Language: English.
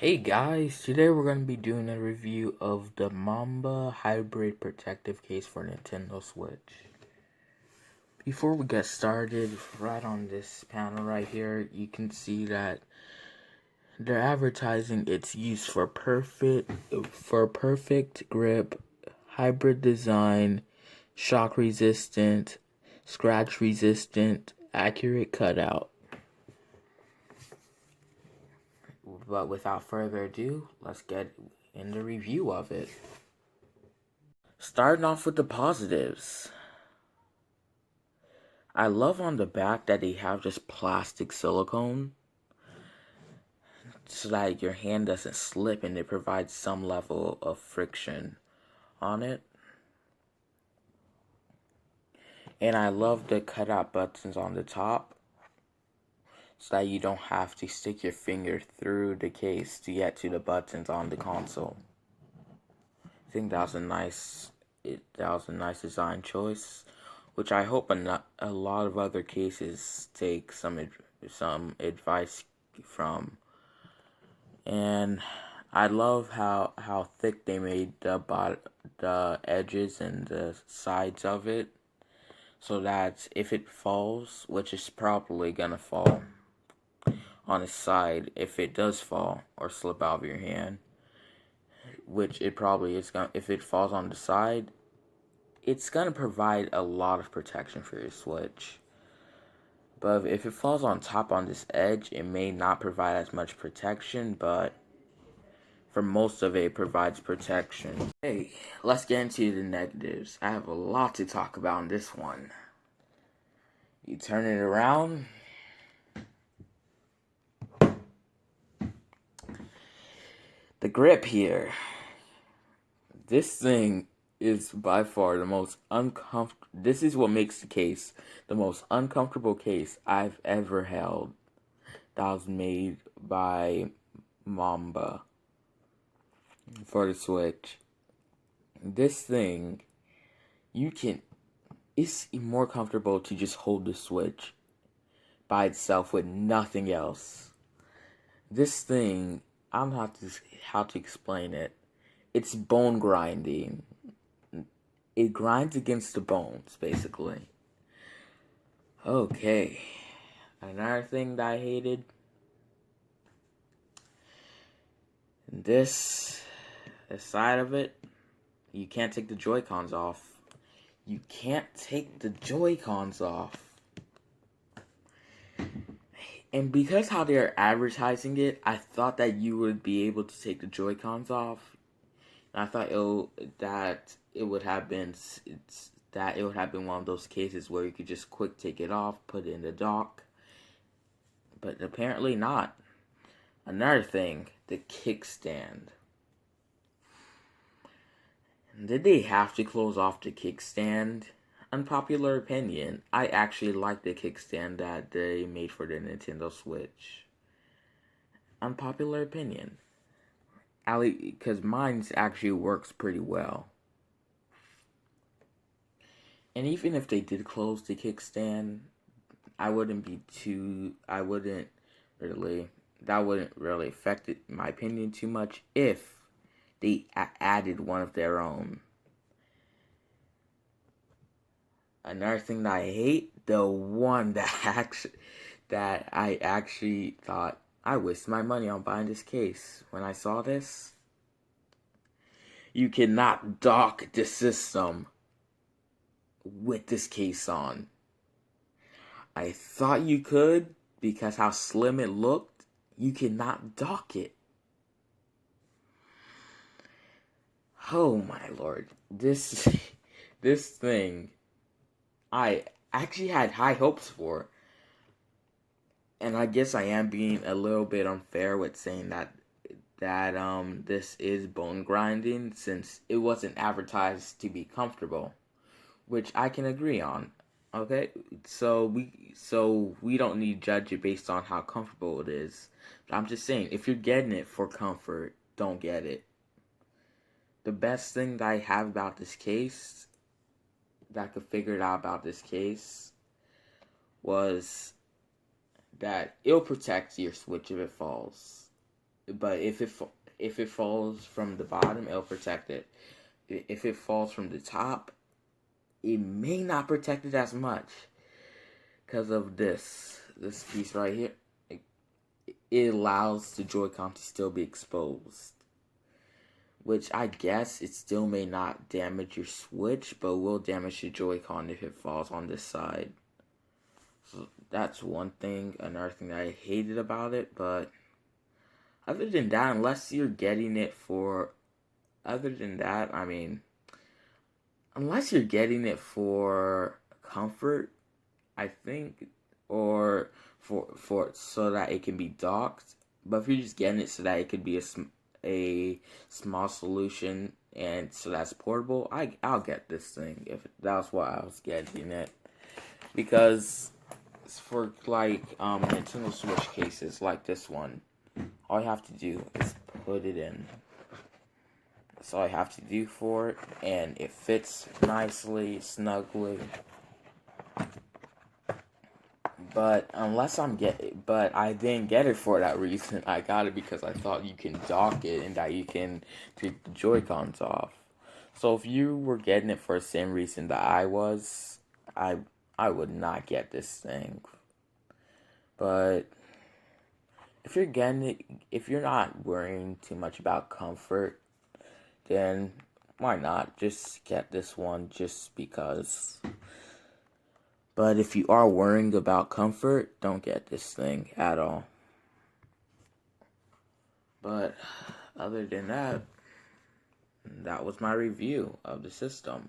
Hey guys, today we're going to be doing a review of the Mamba Hybrid Protective Case for Nintendo Switch. Before we get started, right on this panel right here, you can see that they're advertising its use for perfect grip, hybrid design, shock resistant, scratch resistant, accurate cutout. But without further ado, let's get in the review of it. Starting off with the positives. I love on the back that they have this plastic silicone so that your hand doesn't slip and it provides some level of friction on it. And I love the cutout buttons on the top so that you don't have to stick your finger through the case to get to the buttons on the console. I think that was a nice design choice, which I hope a lot of other cases take some advice from. And I love how thick they made the edges and the sides of it, so that if it falls, which is probably gonna fall on its side, if it does fall or slip out of your hand, which it probably is gonna, if it falls on the side, it's gonna provide a lot of protection for your Switch. But if it falls on top on this edge, it may not provide as much protection, but for most of it, provides protection. Hey, let's get into the negatives. I have a lot to talk about in this one. You turn it around. The grip here. This thing is by far the most uncomfortable. This is what makes the case the most uncomfortable case I've ever held. That was made by Mamba for the Switch. This thing, it's more comfortable to just hold the Switch by itself with nothing else. This thing, I don't know how to explain it. It's bone grinding. It grinds against the bones, basically. Okay. Another thing that I hated. This side of it, you can't take the Joy-Cons off. You can't take the Joy-Cons off. And because how they're advertising it, I thought that you would be able to take the Joy-Cons off. And I thought it would have been one of those cases where you could just quick take it off, put it in the dock. But apparently not. Another thing, the kickstand. Did they have to close off the kickstand? Unpopular opinion, I actually like the kickstand that they made for the Nintendo Switch. Unpopular opinion. Because mine actually works pretty well. And even if they did close the kickstand, that wouldn't really affect my opinion too much if they added one of their own. Another thing that I hate, the one that I actually thought I wasted my money on buying this case when I saw this. You cannot dock the system with this case on. I thought you could because how slim it looked. You cannot dock it. Oh my lord. This thing I actually had high hopes for. And I guess I am being a little bit unfair with saying that this is bone grinding, since it wasn't advertised to be comfortable, which I can agree on. Okay, so we don't need to judge it based on how comfortable it is. I'm just saying, if you're getting it for comfort, don't get it. The best thing that I have about this case, that I could figure it out about this case, was that it'll protect your Switch if it falls. but if it falls from the bottom, it'll protect it. If it falls from the top, it may not protect it as much because of this piece right here. It allows the Joy-Con to still be exposed, which I guess it still may not damage your Switch, but will damage the Joy-Con if it falls on this side. So that's one thing. Another thing that I hated about it, but other than that, unless you're getting it for, other than that, I mean, unless you're getting it for comfort, I think, or for so that it can be docked. But if you're just getting it so that it could be a small solution and so that's portable, I'll get this thing if that's why I was getting it, because for like Nintendo Switch cases like this one, all you have to do is put it in. That's all I have to do for it, and it fits nicely, snugly. But I didn't get it for that reason. I got it because I thought you can dock it and that you can take the Joy-Cons off. So if you were getting it for the same reason that I was, I I would not get this thing. But if you're not worrying too much about comfort, then why not just get this one just because. But if you are worrying about comfort, don't get this thing at all. But other than that, that was my review of the system.